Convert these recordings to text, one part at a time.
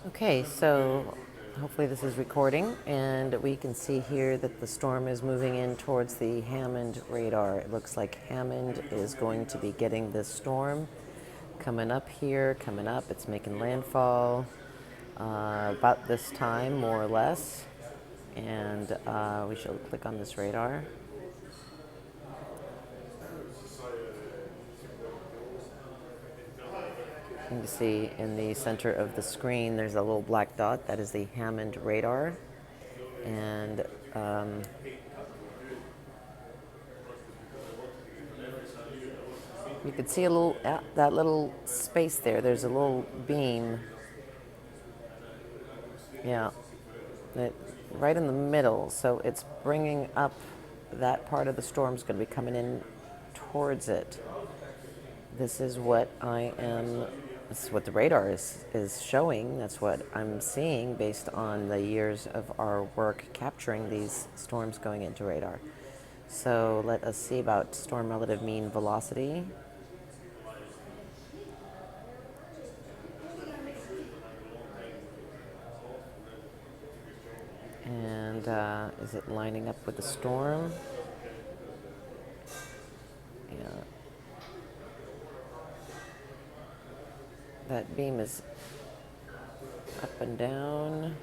Okay, so hopefully this is recording, and we can see here that the storm is moving in towards the Hammond radar. It looks like Hammond is going to be getting this storm coming up here, coming up. It's making landfall about this time, more or less. And we shall click on this radar. You can see in the center of the screen there's a little black dot. That is the Hammond radar. And you can see a little that little space there. There's a little beam, yeah, that right in the middle. So it's bringing up that part of the storm's going to be coming in towards it. This is what I am. This is what the radar is showing. That's what I'm seeing based on the years of our work capturing these storms going into radar. So let us see about storm relative mean velocity. And is it lining up with the storm? Yeah. That beam is up and down.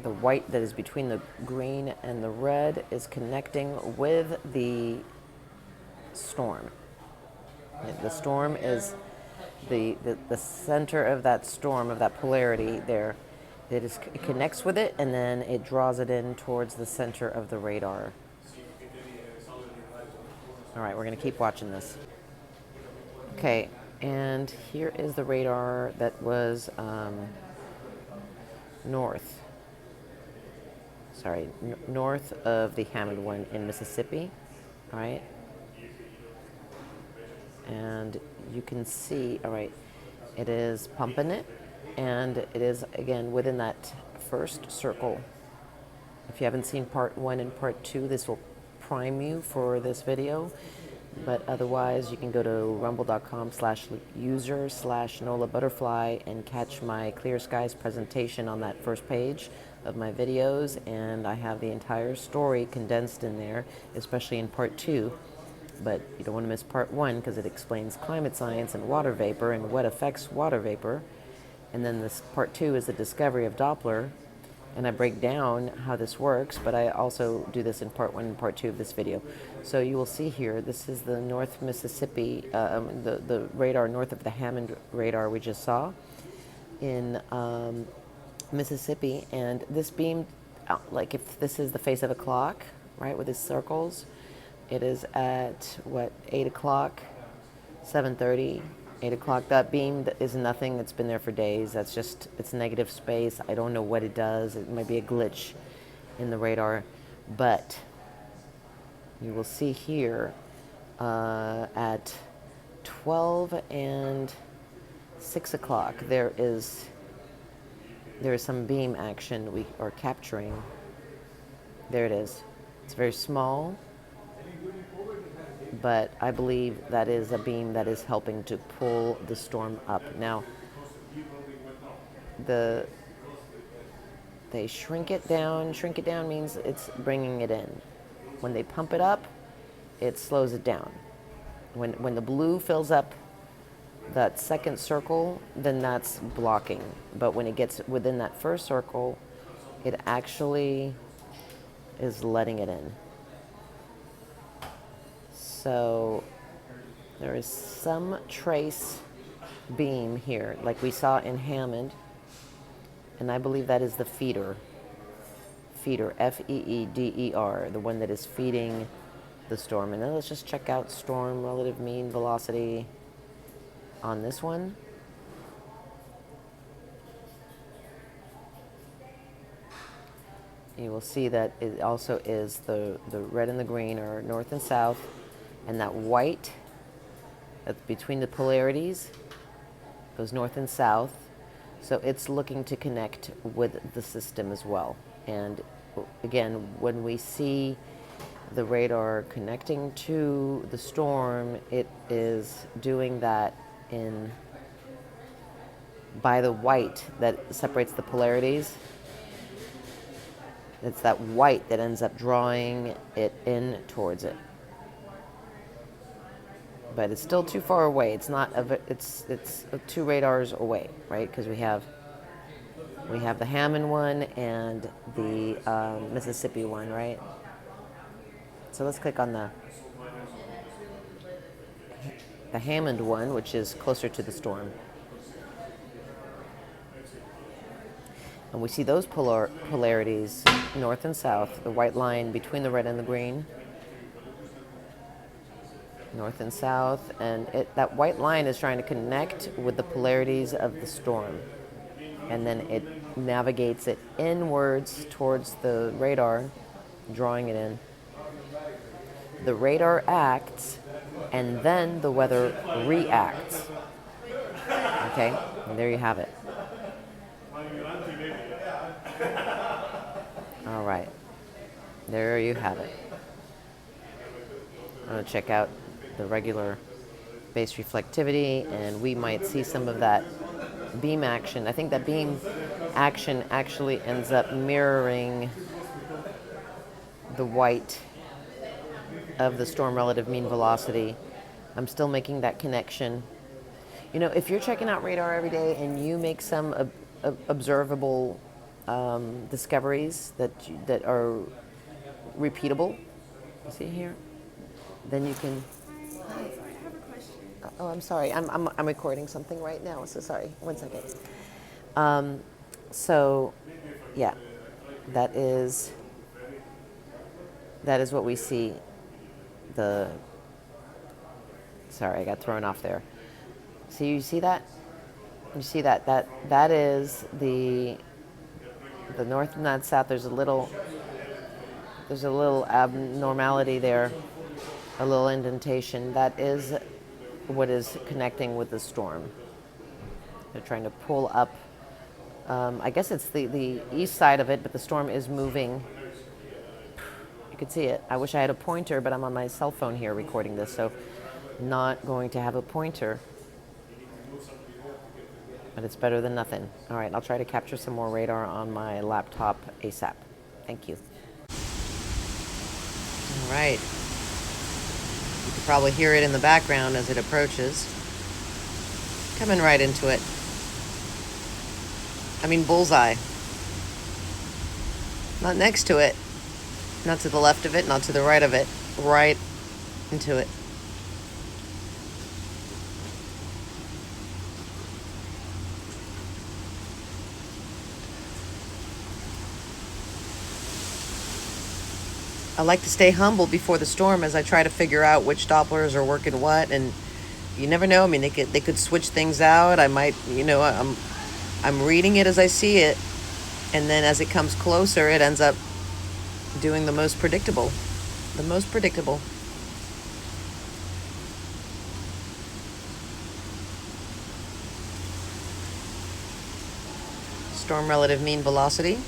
The white that is between the green and the red is connecting with the storm. The storm is the center of that storm, of that polarity there. It connects with it, and then it draws it in towards the center of the radar. All right, we're going to keep watching this. Okay, and here is the radar that was north of the Hammond one in Mississippi, all right? And you can see, all right, it is pumping it, and it is, again, within that first circle. If you haven't seen part 1 and part 2, this will prime you for this video. But otherwise, you can go to rumble.com/user/Nola Butterfly and catch my Clear Skies presentation on that first page of my videos. And I have the entire story condensed in there, especially in part 2. But you don't want to miss part 1 because it explains climate science and water vapor and what affects water vapor. And then this part 2 is the discovery of Doppler. And I break down how this works, but I also do this in part 1 and part 2 of this video. So you will see here, this is the North Mississippi, the radar north of the Hammond radar we just saw in Mississippi. And this beam, like if this is the face of a clock, right, with its circles, it is at, what, 8 o'clock, 7:30, 8 o'clock. That beam is nothing. It's been there for days. That's just, it's negative space. I don't know what it does. It might be a glitch in the radar. But you will see here at 12 and 6 o'clock, there is some beam action we are capturing. There it is. It's very small, but I believe that is a beam that is helping to pull the storm up. Now, they shrink it down. Shrink it down means it's bringing it in. When they pump it up, it slows it down. When the blue fills up that second circle, then that's blocking. But when it gets within that first circle, it actually is letting it in. So there is some trace beam here, like we saw in Hammond, and I believe that is the feeder, F-E-E-D-E-R, the one that is feeding the storm. And then let's just check out storm relative mean velocity on this one. You will see that it also is the red and the green are north and south, and that white that's between the polarities goes north and south. So it's looking to connect with the system as well. And again, when we see the radar connecting to the storm, it is doing that in by the white that separates the polarities. It's that white that ends up drawing it in towards it. But it's still too far away. It's not. It's 2 radars away, right? Because we have the Hammond one and the Mississippi one, right? So let's click on the Hammond one, which is closer to the storm. And we see those polarities, north and south, the white line between the red and the green, north and south, and that white line is trying to connect with the polarities of the storm. And then it navigates it inwards towards the radar, drawing it in. The radar acts, and then the weather reacts. Okay, and there you have it. All right, there you have it. I'm going to check out the regular base reflectivity, and we might see some of that beam action. I think that beam action actually ends up mirroring the white of the storm relative mean velocity. I'm still making that connection. You know, if you're checking out radar every day and you make some observable discoveries that are repeatable, you see here, then you can. Hi, I have a question. Oh, I'm sorry. I'm recording something right now. So sorry. 1 second. So, yeah, that is what we see. Sorry, I got thrown off there. So you see that? You see that is the north and not south. There's a little abnormality there, a little indentation. That is what is connecting with the storm. They're trying to pull up. I guess it's the east side of it, but the storm is moving. You could see it. I wish I had a pointer, but I'm on my cell phone here recording this, so not going to have a pointer. But it's better than nothing. All right, I'll try to capture some more radar on my laptop ASAP. Thank you. All right. You can probably hear it in the background as it approaches. Coming right into it. I mean, bullseye. Not next to it. Not to the left of it, not to the right of it. Right into it. I like to stay humble before the storm as I try to figure out which Dopplers are working what, and you never know. I mean, they could switch things out. I might, I'm reading it as I see it, and then as it comes closer, it ends up doing the most predictable. The most predictable. Storm relative mean velocity.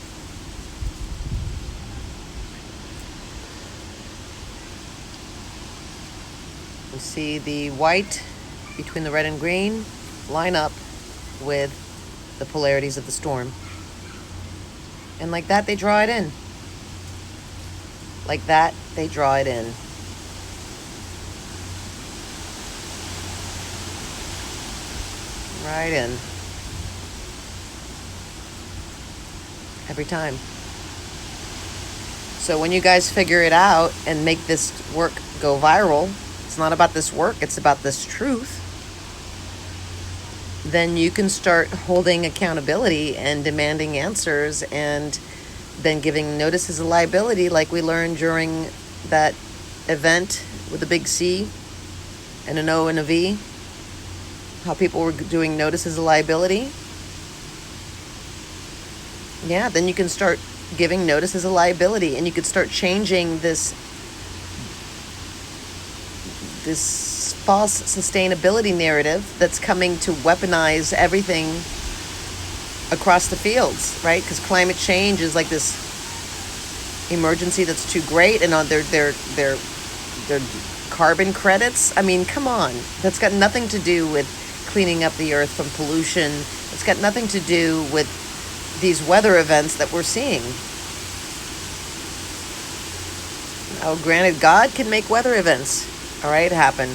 We see the white between the red and green line up with the polarities of the storm. And like that, they draw it in. Like that, they draw it in. Right in. Every time. So when you guys figure it out and make this work go viral, it's not about this work, it's about this truth, then you can start holding accountability and demanding answers, and then giving notices of liability like we learned during that event with a big C and an O and a V, how people were doing notices of liability. Yeah, then you can start giving notices of liability, and you could start changing this false sustainability narrative that's coming to weaponize everything across the fields, right? Because climate change is like this emergency that's too great, and on their carbon credits. I mean, come on, that's got nothing to do with cleaning up the earth from pollution It's got nothing to do with these weather events that we're seeing. Oh, granted, God can make weather events, all right, happen.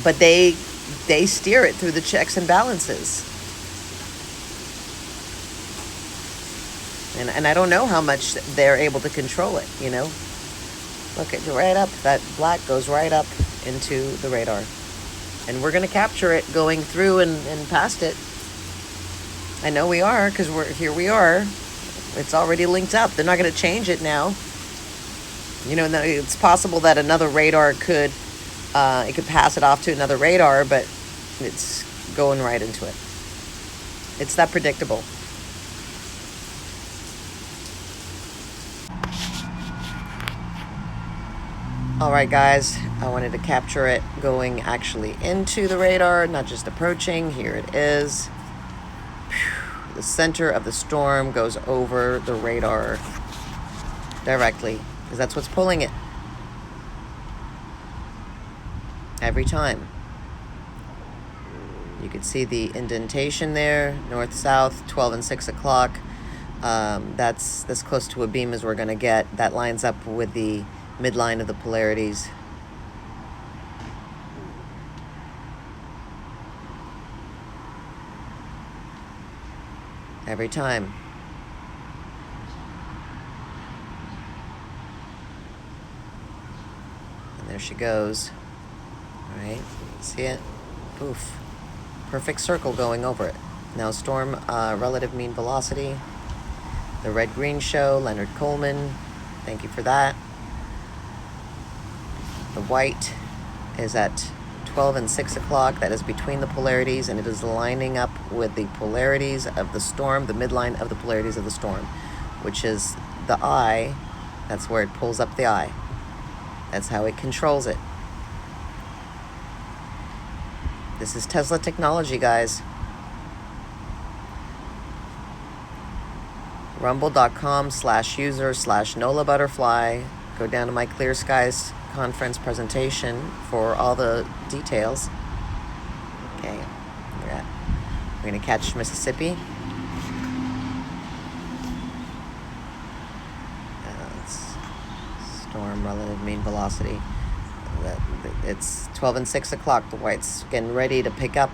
But they steer it through the checks and balances. And I don't know how much they're able to control it, you know. Look, at right up, that black goes right up into the radar. And we're going to capture it going through and past it. I know we are, because here we are. It's already linked up. They're not going to change it now. You know, it's possible that another radar could pass it off to another radar, but it's going right into it. It's that predictable. All right, guys, I wanted to capture it going actually into the radar, not just approaching. Here it is. The center of the storm goes over the radar directly, because that's what's pulling it every time. You can see the indentation there, north-south, 12 and 6 o'clock. That's as close to a beam as we're going to get. That lines up with the midline of the polarities. Every time. And there she goes. All right, see it? Poof. Perfect circle going over it. Now storm relative mean velocity. The red-green show, Leonard Coleman. Thank you for that. The white is at 12 and 6 o'clock. That is between the polarities, and it is lining up with the polarities of the storm, the midline of the polarities of the storm, which is the eye. That's where it pulls up the eye. That's how it controls it. This is Tesla technology, guys. Rumble.com/user/Nola Butterfly. Go down to my Clear Skies conference presentation for all the details. Okay, we're gonna catch Mississippi. Storm relative mean velocity. It's 12 and 6 o'clock. The white's getting ready to pick up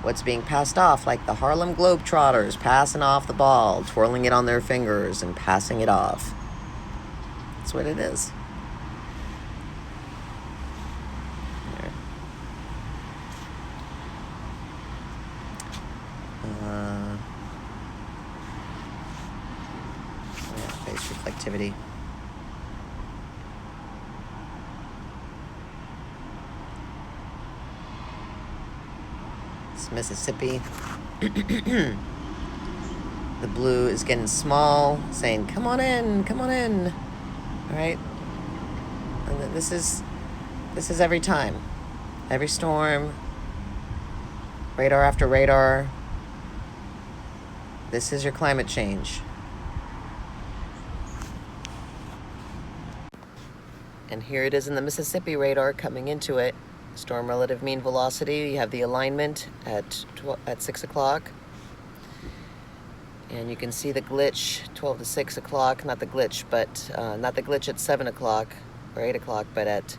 what's being passed off, like the Harlem Globetrotters passing off the ball, twirling it on their fingers and passing it off. That's what it is. Phase reflectivity. It's Mississippi. The blue is getting small, saying, come on in, come on in. All right? And then this is every time. Every storm, radar after radar. This is your climate change. And here it is in the Mississippi radar coming into it. Storm relative mean velocity. You have the alignment at 6 o'clock. And you can see the glitch, 12 to 6 o'clock. Not the glitch, but not the glitch at 7 o'clock or 8 o'clock, but at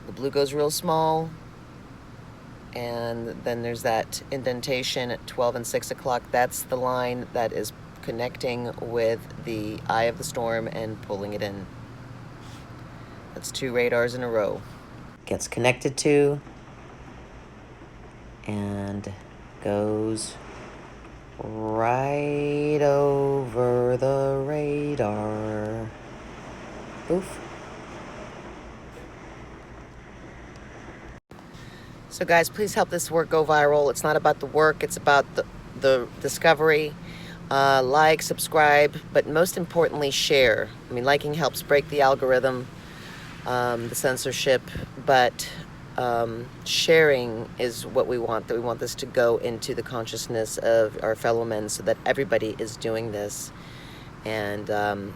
the blue goes real small. And then there's that indentation at 12 and 6 o'clock. That's the line that is connecting with the eye of the storm and pulling it in. That's 2 radars in a row. Gets connected to and goes right over the radar. Oof. So guys, please help this work go viral. It's not about the work, it's about the discovery. Like, subscribe, but most importantly, share. I mean, liking helps break the algorithm, the censorship, but sharing is what we want. That we want this to go into the consciousness of our fellow men so that everybody is doing this, and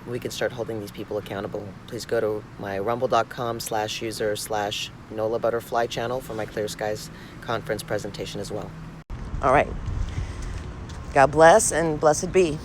we can start holding these people accountable. Please go to my rumble.com/user/Nola Butterfly channel for my Clear Skies conference presentation as well. All right. God bless and blessed be.